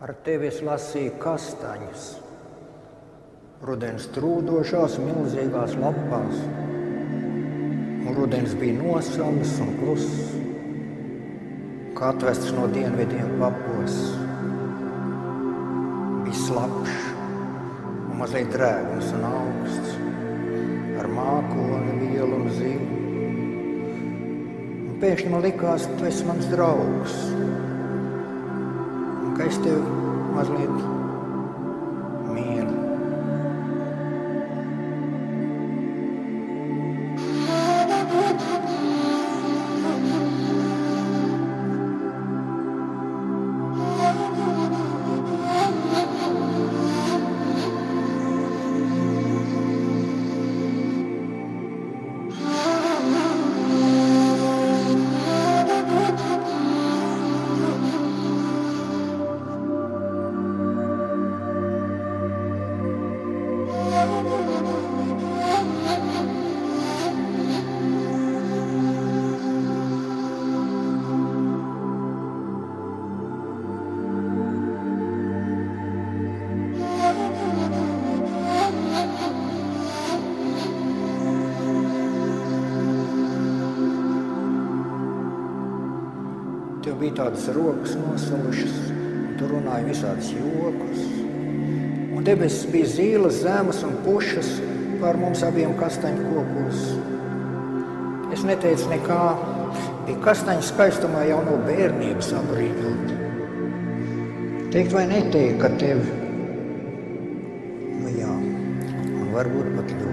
Ar tevi es lasīju kastaņas, rudens trūdošās milzīgās lapās, un rudens bija nosams un kluss, kā atvests no dienvidiem papos. Bija slapš un mazliet drēgns un augsts, ar mākoni, vielu un zilu. Un pēkšņi man likās, tu esi mans draugs, un ka es tevi mazliet mīlu. Tev bija tādas rokas nosalušas, un tu runāji visādas jokus. Un debesis bija zīles, zemes un pušas pār mums abiem kastaņu kokos. Es neteicu nekā, bija kastaņu skaistumā jau no bērnības abrīņot. Teikt vai neteikt, ka tevi, nu jā, un varbūt pat ļoti.